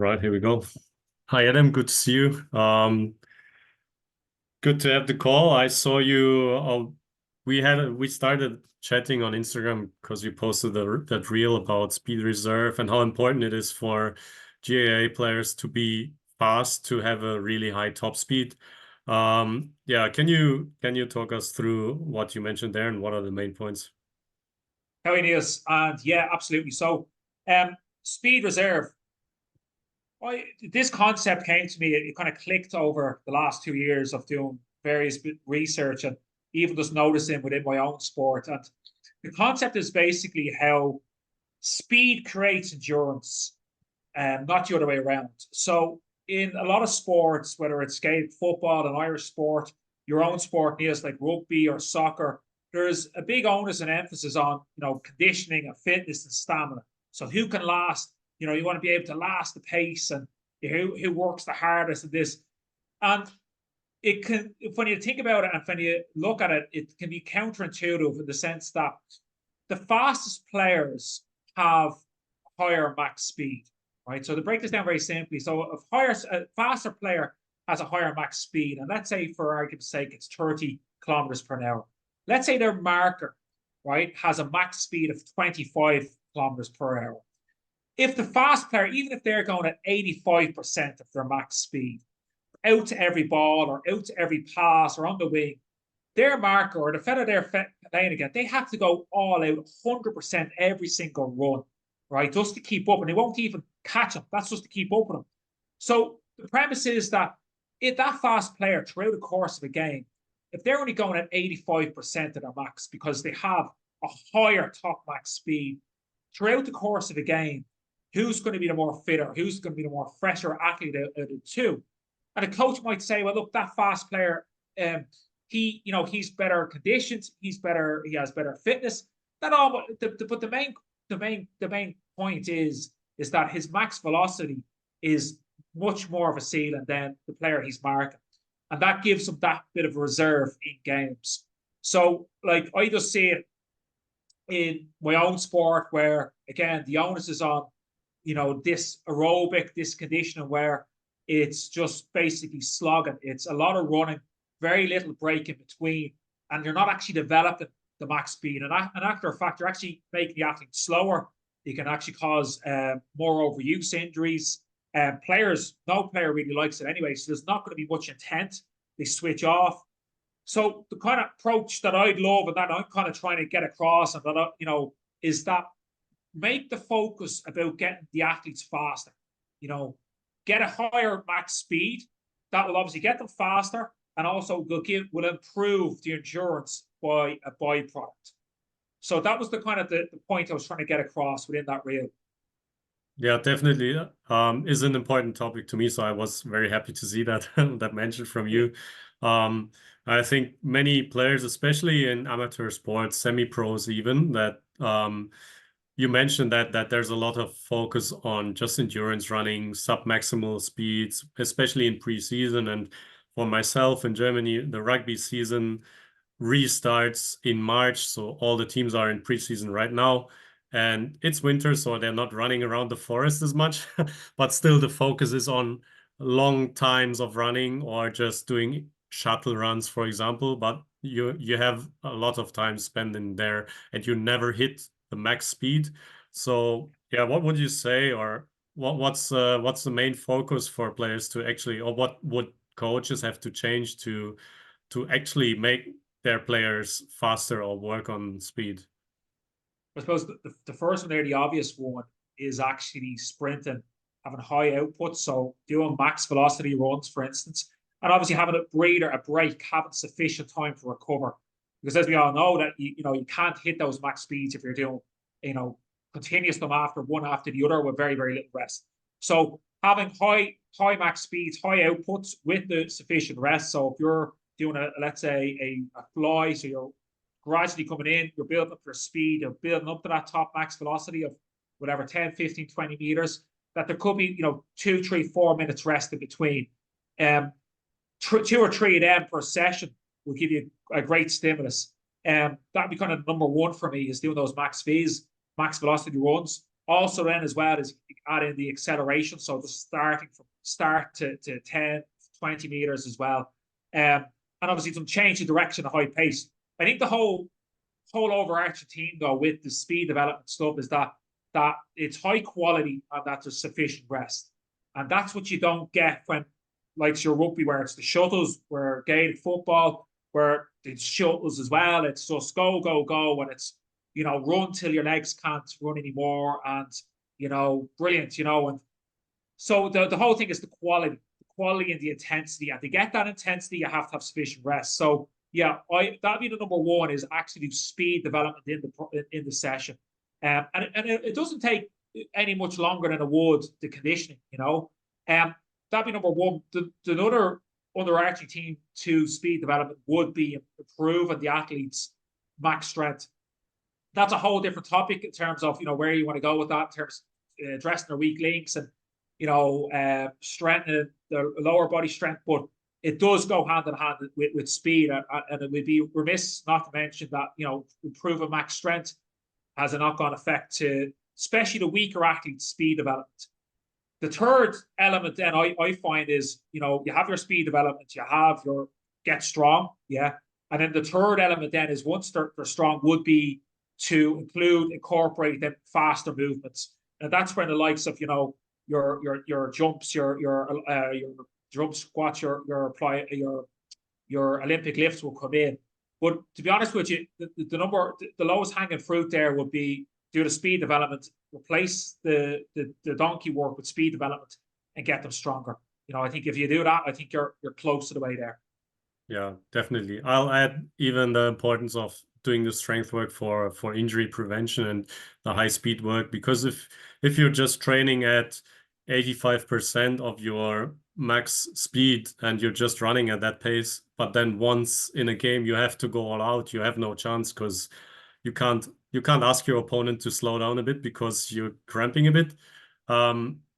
Right, here we go. Hi, Adam. Good to see you. Good to have the call. I saw you. We started chatting on Instagram because you posted that reel about speed reserve and how important it is for GAA players to be fast to have a really high top speed. Yeah, can you talk us through what you mentioned there and what are the main points? How it is, and yeah, absolutely. So, speed reserve. This concept came to me. It kind of clicked over the last 2 years of doing various research and even just noticing within my own sport. And the concept is basically how speed creates endurance, and not the other way around. So, in a lot of sports, whether it's Gaelic football, an Irish sport, your own sport, Niels, like rugby or soccer, there's a big onus and emphasis on conditioning and fitness and stamina. So who can last? You want to be able to last the pace, and who works the hardest at this. And it can, when you think about it and when you look at it, it can be counterintuitive in the sense that the fastest players have higher max speed, right? So to break this down very simply, so a faster player has a higher max speed, and let's say for argument's sake, it's 30 kilometers per hour. Let's say their marker, right, has a max speed of 25 kilometers per hour. If the fast player, even if they're going at 85% of their max speed, out to every ball or out to every pass or on the wing, their marker or the fella they're playing again, they have to go all out 100% every single run, right? Just to keep up. And they won't even catch them. That's just to keep up with them. So the premise is that if that fast player throughout the course of a game, if they're only going at 85% of their max because they have a higher top max speed throughout the course of a game, who's going to be the more fitter? Who's going to be the more fresher athlete out of the two? And a coach might say, well, look, that fast player, he's better conditioned, he has better fitness. That all, but the main point is that his max velocity is much more of a ceiling than the player he's marking, and that gives him that bit of reserve in games. So, like, I just see it in my own sport where again the onus is on this aerobic, this conditioning where it's just basically slogging. It's a lot of running, very little break in between, and you're not actually developing the max speed. And after a fact, you're actually making the athlete slower. You can actually cause more overuse injuries. No player really likes it anyway, so there's not going to be much intent. They switch off. So the kind of approach that I'd love and that I'm kind of trying to get across, and that is that make the focus about getting the athletes faster. You know, get a higher max speed. That will obviously get them faster, and also will improve the endurance by a byproduct. So that was the kind of the point I was trying to get across within that reel. Yeah, definitely. Is an important topic to me. So I was very happy to see that that mentioned from Yeah. you. Um, I think many players, especially in amateur sports, semi-pros even, that you mentioned that there's a lot of focus on just endurance running, sub-maximal speeds, especially in preseason. And for myself in Germany, the rugby season restarts in March. So all the teams are in preseason right now. And it's winter, so they're not running around the forest as much. But still, the focus is on long times of running or just doing shuttle runs, for example. But you have a lot of time spent in there and you never hit the max speed. So yeah, what would you say, or what's the main focus for players to actually, or what would coaches have to change to actually make their players faster or work on speed? I suppose the first one there, the obvious one, is actually sprinting, having high output. So doing max velocity runs, for instance, and obviously having a break, having sufficient time to recover. Because as we all know, that you can't hit those max speeds if you're doing you know continuous them after one after the other with very very little rest. So having high max speeds, high outputs with the sufficient rest. So if you're doing let's say a fly, so you're gradually coming in, you're building up your speed, you're building up to that top max velocity of whatever, 10, 15, 20 meters, that there could be, 2, 3, 4 minutes rest in between. Um, 2 or 3 of them per session will give you a great stimulus. That'd be kind of number one for me, is doing those max velocity runs. Also then as well is add in the acceleration. So the starting from start to 10, 20 meters as well. And obviously some change in direction at high pace. I think the whole overarching theme though with the speed development stuff is that it's high quality and that there's sufficient rest. And that's what you don't get when like your rugby, where it's the shuttles, where Gaelic football, where it's shuttles as well. It's just go, go, go, and it's, you know, run till your legs can't run anymore, and, you know, brilliant, you know. And so the whole thing is the quality and the intensity. And to get that intensity, you have to have sufficient rest. So yeah, that'd be the number one, is actually do speed development in the session. And it doesn't take any much longer than it would the conditioning, you know. That'd be number one. The other underarching team to speed development would be improving the athlete's max strength. That's a whole different topic in terms of, you know, where you want to go with that, in terms of addressing their weak links and, you know, strengthening their lower body strength. But it does go hand in hand with speed, and it would be remiss not to mention that, you know, improving max strength has a knock-on effect to especially the weaker athletes' speed development. The third element then I find is, you know, you have your speed development, you have your get strong, yeah. And then the third element then is, once they're strong, would be to incorporate them faster movements. And that's when the likes of, you know, your jumps, your jump squats, your Olympic lifts will come in. But to be honest with you, the lowest hanging fruit there would be do the speed development, replace the donkey work with speed development, and get them stronger. You know, I think if you do that, I think you're close to the way there. Yeah, definitely. I'll add even the importance of doing the strength work for injury prevention and the high speed work, because if you're just training at 85% of your max speed and you're just running at that pace, but then once in a game you have to go all out, you have no chance, because you can't ask your opponent to slow down a bit because you're cramping a bit.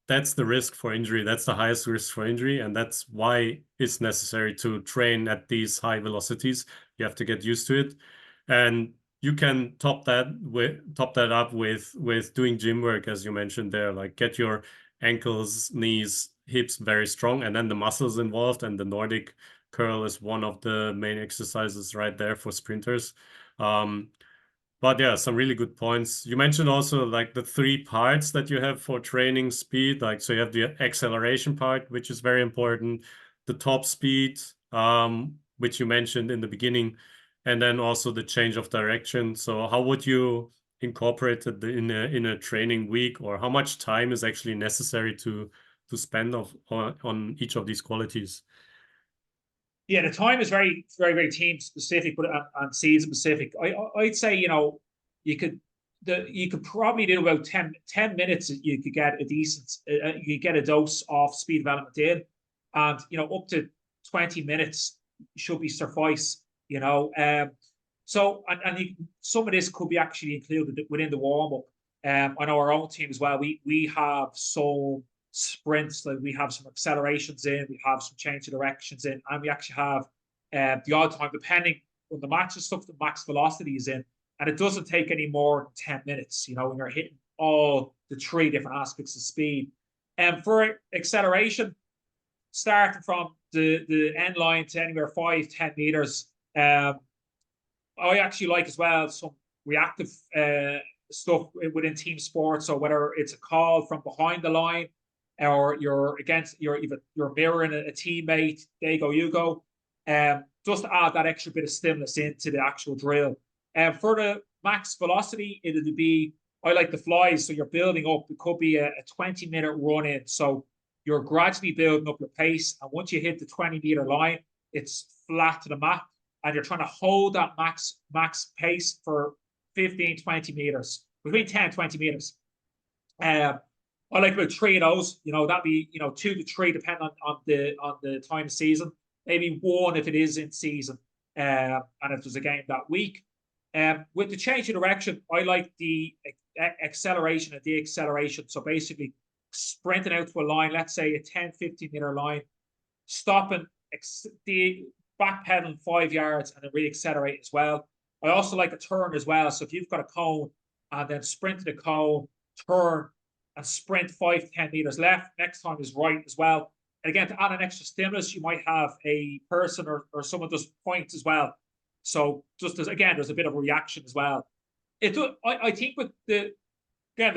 That's the risk for injury. That's the highest risk for injury, and that's why it's necessary to train at these high velocities. You have to get used to it, and you can top that up with doing gym work, as you mentioned there. Like, get your ankles, knees, hips very strong, and then the muscles involved. And the Nordic curl is one of the main exercises right there for sprinters. But yeah, some really good points. You mentioned also like the 3 parts that you have for training speed. Like, so you have the acceleration part, which is very important, the top speed, which you mentioned in the beginning, and then also the change of direction. So how would you incorporate it in a training week, or how much time is actually necessary to spend on each of these qualities? Yeah, the time is very, very, very team specific, but and season specific. I'd say, you know, you could probably do about 10 minutes. You could get a decent, you could get a dose of speed development in, and, you know, up to 20 minutes should be suffice. You know, so some of this could be actually included within the warm up. I know our own team as well. We have some sprints, like we have some accelerations in, we have some change of directions in, and we actually have the odd time, depending on the match and stuff, the max velocity is in, and it doesn't take any more than 10 minutes, you know, when you're hitting all the 3 different aspects of speed. And for acceleration, starting from the end line to anywhere 5-10 meters, I actually like as well some reactive stuff within team sports. So whether it's a call from behind the line, or you're mirroring a teammate, they go, you go, just to add that extra bit of stimulus into the actual drill. And for the max velocity, it would be, I like the flies. So you're building up, it could be a 20-minute run in. So you're gradually building up your pace. And once you hit the 20-meter line, it's flat to the mat. And you're trying to hold that max pace for 15, 20 meters, between 10 and 20 meters. I like about 3 of those. You know, that'd be, you know, 2 to 3 depending on the time of season. Maybe 1 if it is in season, and if there's a game that week. With the change of direction, I like the acceleration and deacceleration. So basically sprinting out to a line, let's say a 10-15 meter line, stopping, backpedaling 5 yards, and then re-accelerate as well. I also like a turn as well. So if you've got a cone and then sprint to the cone, turn and sprint 5 to 10 meters left. Next time is right as well. And again, to add an extra stimulus, you might have a person or someone does points as well. So just as again, there's a bit of a reaction as well. I think with the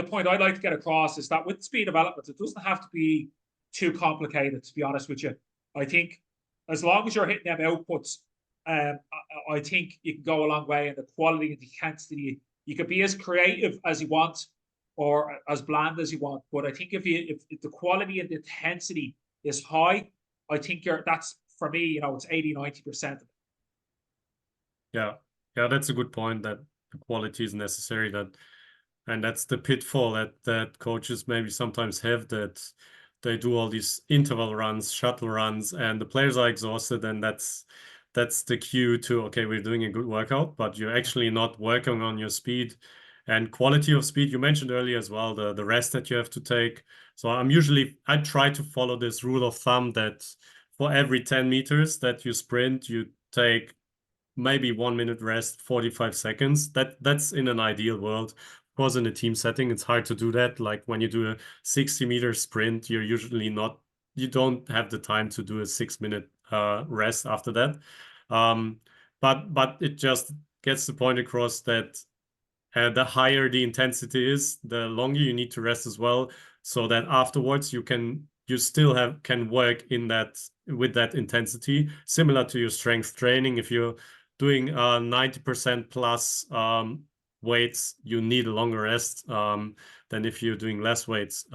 point I'd like to get across is that with speed development, it doesn't have to be too complicated, to be honest with you. I think as long as you're hitting them outputs, I think you can go a long way in the quality and the intensity. You could be as creative as you want or as bland as you want. But I think if the quality and the intensity is high, I think that's for me, it's 80-90%. Yeah. Yeah, that's a good point, that the quality is necessary, and that's the pitfall that coaches maybe sometimes have, that they do all these interval runs, shuttle runs, and the players are exhausted, and that's the cue to, okay, we're doing a good workout, but you're actually not working on your speed and quality of speed. You mentioned earlier as well the rest that you have to take. So I try to follow this rule of thumb that for every 10 meters that you sprint, you take maybe 1 minute rest, 45 seconds. That's in an ideal world. Of course, in a team setting, it's hard to do that. Like when you do a 60-meter sprint, you don't have the time to do a 6-minute rest after that. But it just gets the point across that the higher the intensity is, the longer you need to rest as well, so that afterwards you still can work with that intensity, similar to your strength training. If you're doing 90% plus weights, you need a longer rest than if you're doing less weights,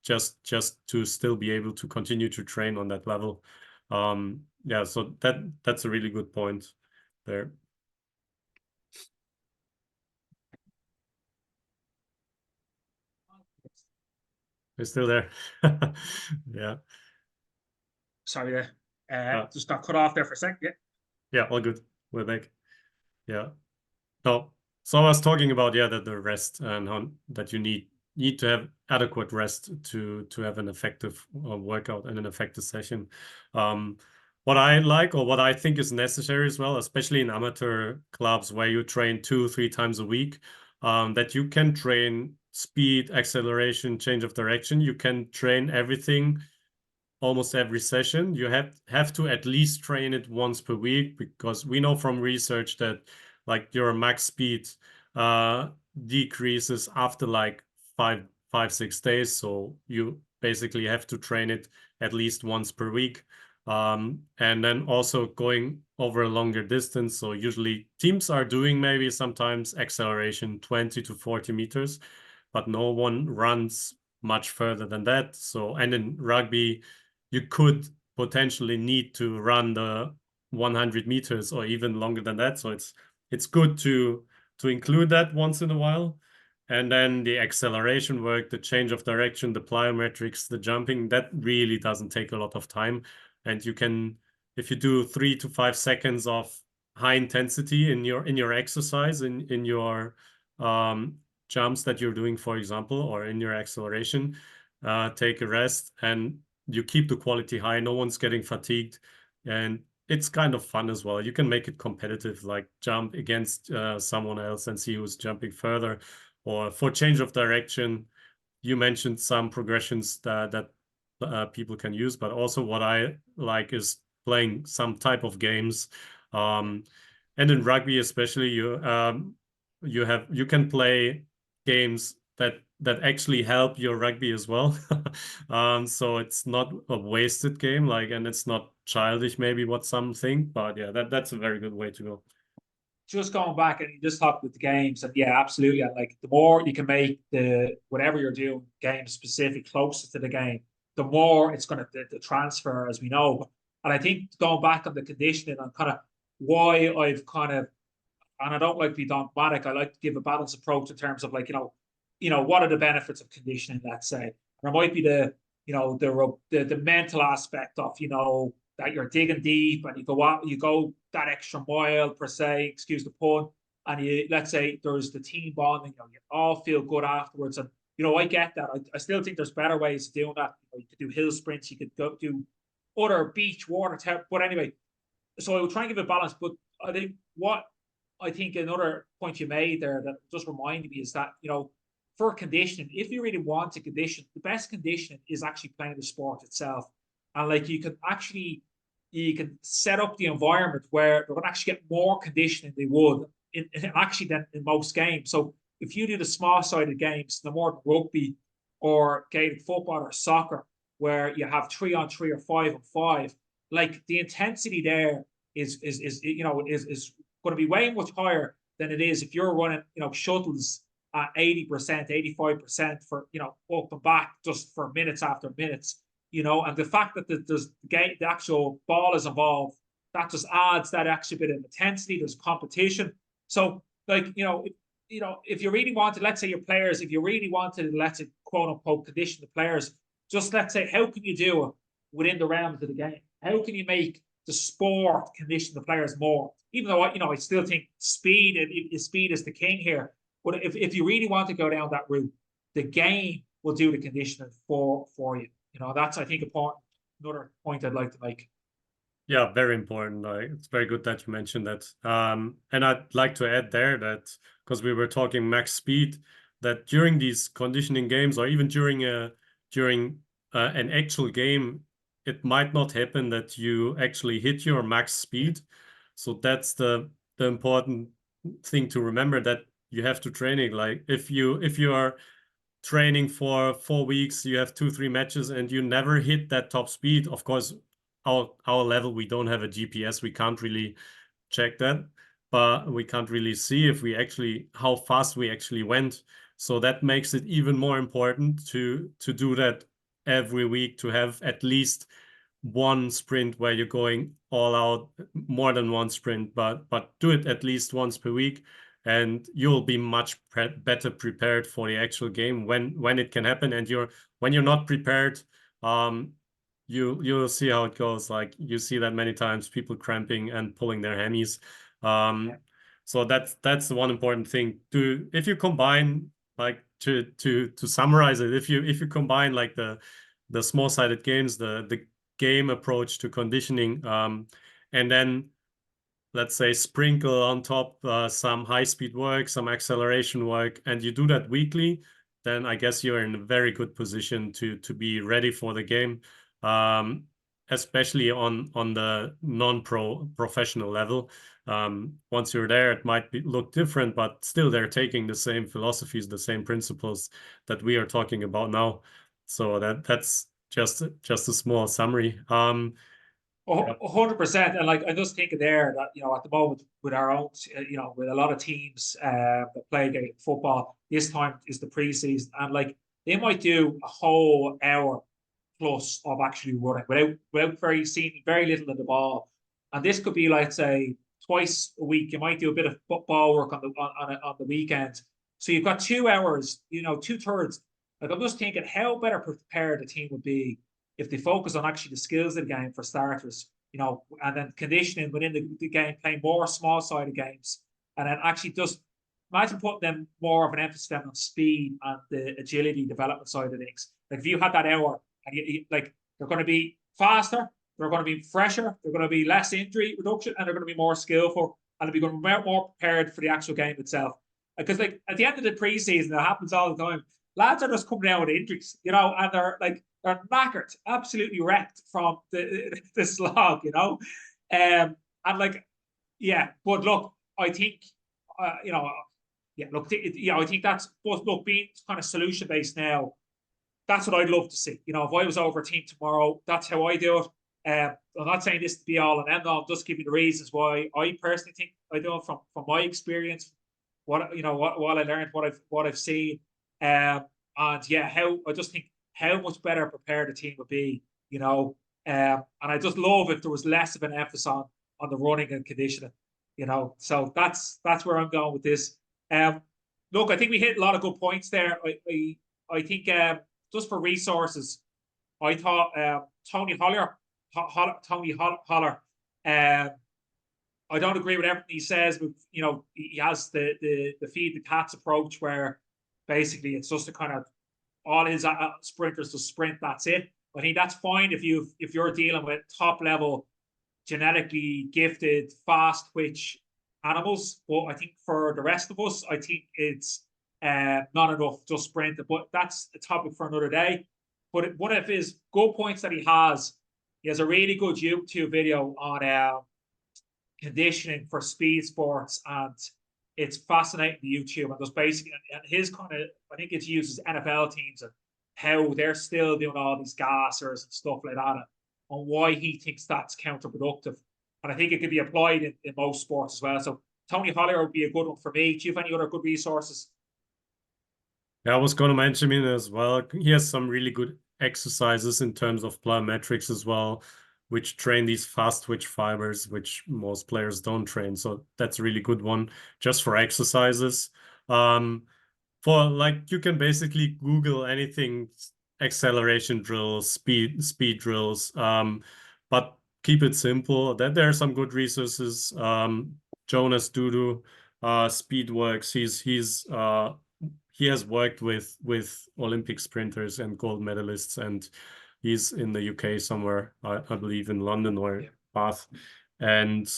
just to still be able to continue to train on that level. Yeah, so that's a really good point there. You're still there. Yeah. Sorry, just got cut off there for a second. Yeah. Yeah, all good. We're back. Yeah. So I was talking about, that the rest, and how that you need to have adequate rest to have an effective workout and an effective session. What I like, or what I think is necessary as well, especially in amateur clubs where you train 2-3 times a week, that you can train speed, acceleration, change of direction. You can train everything almost every session. You have to at least train it once per week, because we know from research that like your max speed decreases after like 5-6 days. So you basically have to train it at least once per week. And then also going over a longer distance. So usually teams are doing maybe sometimes acceleration 20 to 40 meters, but no one runs much further than that. So, and in rugby, you could potentially need to run the 100 meters or even longer than that. So it's good to include that once in a while. And then the acceleration work, the change of direction, the plyometrics, the jumping, that really doesn't take a lot of time. And you can, if you do 3 to 5 seconds of high intensity in your exercise, in your jumps that you're doing, for example, or in your acceleration, take a rest, and you keep the quality high. No one's getting fatigued, and it's kind of fun as well. You can make it competitive, like jump against someone else and see who's jumping further. Or for change of direction, you mentioned some progressions that people can use, but also what I like is playing some type of games. And in rugby especially, you can play games that actually help your rugby as well. So it's not a wasted game, like, and it's not childish, maybe what some think, but yeah, that's a very good way to go. Just going back, and you just talked with the games, and yeah, absolutely. And like the more you can make the whatever you're doing game specific closer to the game, the more it's going to the transfer, as we know. And I think going back on the conditioning and kind of why I've kind of, and I don't like to be dogmatic. I like to give a balanced approach in terms of like what are the benefits of conditioning? Let's say there might be the mental aspect of that you're digging deep and you go that extra mile per se, excuse the pun, and let's say there's the team bonding, you all feel good afterwards, and I get that. I still think there's better ways of doing that. You could do hill sprints, you could go do other beach water tap, but anyway, so I will try and give a balance. But I think another point you made there that just reminded me is that for conditioning, if you really want to condition, the best conditioning is actually playing the sport itself. And like you can set up the environment where they're going to actually get more conditioning they would actually than in most games. So if you do the small-sided games, the more rugby or gated football or soccer, where you have 3-on-3 or 5-on-5, like the intensity there is going to be way much higher than it is if you're running, shuttles at 80%, 85% for, up and back just for minutes after minutes, and the fact that the actual ball is involved, that just adds that extra bit of intensity. There's competition. So, like, if you really wanted, let's say your players, if you really wanted, let's say, quote unquote, condition the players, just let's say, how can you do it within the realms of the game? How can you make the sport condition the players more? Even though, I still think speed is the king here. But if you really want to go down that route, the game will do the conditioning for you. That's, I think, another point I'd like to make. Yeah, very important. It's very good that you mentioned that. And I'd like to add there that, because we were talking max speed, that during these conditioning games, or even during an actual game, it might not happen that you actually hit your max speed. So that's the important thing to remember, that you have to training. Like if you are training for 4 weeks, you have 2-3 matches, and you never hit that top speed. Of course, our level, we don't have a GPS, we can't really check that, but we can't really see if we actually how fast we actually went. So that makes it even more important to do that every week, to have at least one sprint where you're going all out, more than one sprint, but do it at least once per week, and you'll be much better prepared for the actual game when it can happen. And when you're not prepared, you'll see how it goes. Like, you see that many times, people cramping and pulling their hammies. So that's the one important thing. If you combine, like, to summarize it, if you combine like the small-sided games, the game approach to conditioning, and then, let's say, sprinkle on top some high-speed work, some acceleration work, and you do that weekly, then I guess you're in a very good position to be ready for the game, especially on the professional level. Once you're there, it might look different, but still they're taking the same philosophies, the same principles that we are talking about now. So that's just a small summary. 100%. And like, I just think there that, at the moment with our own, with a lot of teams that play football, this time is the preseason, and like they might do a whole hour plus of actually running without seeing very little of the ball. And this could be, like, say, twice a week. You might do a bit of football work on the weekend. So you've got 2 hours, 2/3. Like, I'm just thinking how better prepared the team would be if they focus on actually the skills of the game for starters, and then conditioning within the game, playing more small-sided games, and then actually just imagine putting them more of an emphasis on speed and the agility development side of things. Like, if you had that hour, and like, they're going to be faster, they're going to be fresher, they're going to be less injury reduction, and they're going to be more skillful, and they'll be going to be more prepared for the actual game itself. Because, like, at the end of the preseason, it happens all the time. Lads are just coming down with injuries, and they're knackered, absolutely wrecked from the slog, and like, yeah. But look, I think, yeah. Look, I think that's, but look, being kind of solution based now, that's what I'd love to see. If I was over a team tomorrow, that's how I do it. I'm not saying this to be all and end all. I'm just giving the reasons why I personally think I do it from my experience, what I learned, what I've seen, and yeah, how I just think how much better prepared the team would be, and I just love if there was less of an emphasis on the running and conditioning, So that's where I'm going with this. Look, I think we hit a lot of good points there. I think just for resources, I thought Tony Holler. I don't agree with everything he says, but he has the feed the cats approach, where basically it's just a kind of all his sprinters to sprint. That's it. I think that's fine if you're dealing with top level, genetically gifted, fast twitch animals. But I think for the rest of us, I think it's not enough just sprinting. But that's a topic for another day. But one of his good points that he has a really good YouTube video on conditioning for speed sports, and it's fascinating, the YouTube. And there's basically, and his kind of, I think it uses NFL teams and how they're still doing all these gassers and stuff like that, and why he thinks that's counterproductive. And I think it could be applied in most sports as well. So Tony Hollier would be a good one for me. Do you have any other good resources? Yeah, I was going to mention him as well. He has some really good exercises in terms of plyometrics as well, which train these fast twitch fibers, which most players don't train. So that's a really good one just for exercises. For like, you can basically Google anything, acceleration drills, speed drills, but keep it simple. That there are some good resources. Jonas Dudu, Speedworks. He has worked with Olympic sprinters and gold medalists, and he's in the UK somewhere, I believe in London or Bath, and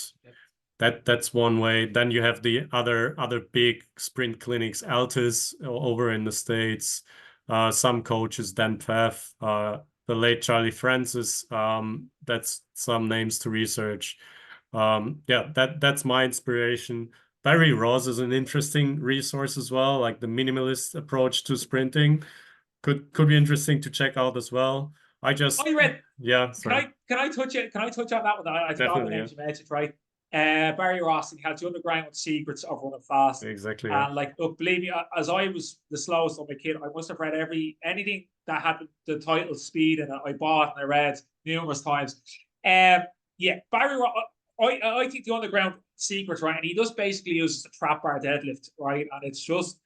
that's one way. Then you have the other big sprint clinics, Altus over in the States. Some coaches, Dan Pfaff, the late Charlie Francis. That's some names to research. Yeah, that's my inspiration. Barry Ross is an interesting resource as well, like the minimalist approach to sprinting. Could be interesting to check out as well. I read. Yeah, Can sorry. I touch it? Can I touch on that one? I forgot the Definitely, name yeah. you mentioned, right? Barry Ross, he had the underground secrets of running fast. Exactly, yeah. And like, look, believe me, as I was the slowest on my kid, I must have read anything that had the title Speed, and I bought and I read numerous times. Yeah, Barry Ross. I think the underground secrets, right? And he just basically uses the trap bar deadlift, right? And it's just,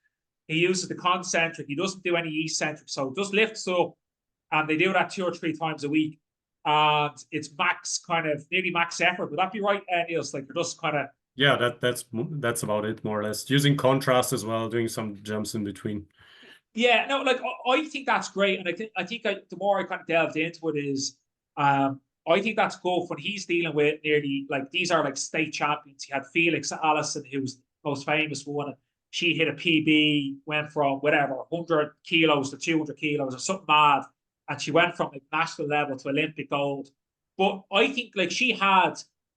he uses the concentric. He doesn't do any eccentric, so just lifts up, and they do that 2 or 3 times a week. And it's max, kind of nearly max effort. Would that be right, Niels? Like, you're just kind of, yeah, that's about it, more or less. Using contrast as well, doing some jumps in between. yeah, no, like I think that's great, and I think the more I kind of delved into it is, I think that's good when he's dealing with nearly, like, these are like state champions. He had Felix Allison, who's the most famous one. She hit a PB, went from whatever 100 kilos to 200 kilos or something mad, and she went from like national level to Olympic gold. But I think like she had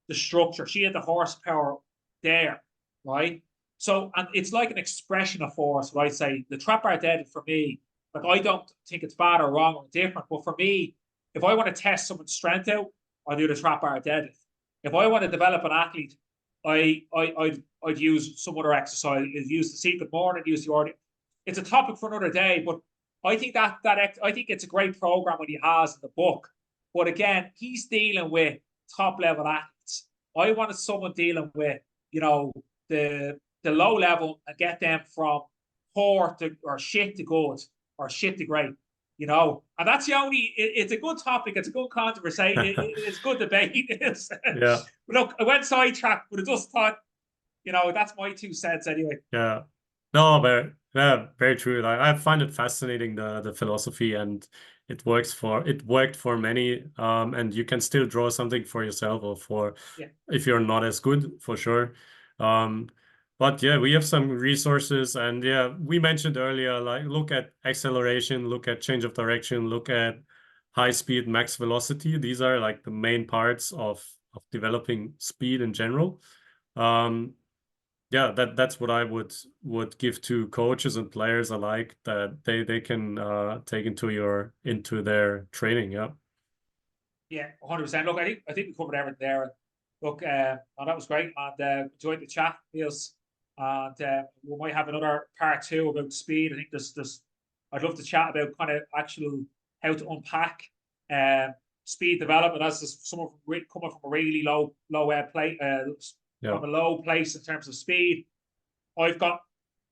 the structure, she had the horsepower there, right? So, and it's like an expression of force, what I say. The trap bar dead for me, like, I don't think it's bad or wrong or different, but for me, if I want to test someone's strength out, I do the trap bar deadlift. If I want to develop an athlete, I'd use some other exercise. I'd use the secret more and use the order. It's a topic for another day, but I think I think it's a great program what he has in the book. But again, he's dealing with top level athletes. I wanted someone dealing with, you know, the low level, and get them from poor to, or shit to good, or shit to great. And that's the only. It's a good topic. It's a good conversation. It's good debate. Yeah. Look, I went sidetracked, but I just thought, that's my 2 cents anyway. Yeah. No, but yeah, very true. Like, I find it fascinating, the philosophy, and it worked for many. And you can still draw something for yourself, or for, Yeah. if you're not as good, for sure. But yeah, we have some resources, and yeah, we mentioned earlier, like, look at acceleration, look at change of direction, look at high speed, max velocity. These are like the main parts of developing speed in general. Yeah, that's what I would give to coaches and players alike, that they can take into their training. Yeah. Yeah, 100%. Look, I think we covered everything there. Look, that was great, and enjoyed the chat, Niels. And we might have another part 2 about speed. I think I'd love to chat about kind of actual how to unpack speed development as someone coming from a really low play, Yeah. from a low place in terms of speed. I've got,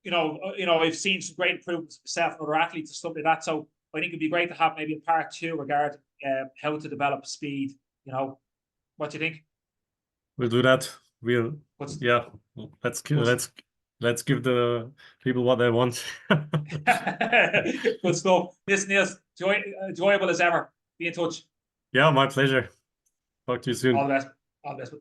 I've seen some great improvements myself and other athletes and stuff like that. So I think it'd be great to have maybe a part 2 regarding how to develop speed. What do you think? We'll do that. What's Yeah, let's give the people what they want. good stuff. Listen, Niels, enjoyable as ever. Be in touch. Yeah, my pleasure. Talk to you All soon. the best. All the best.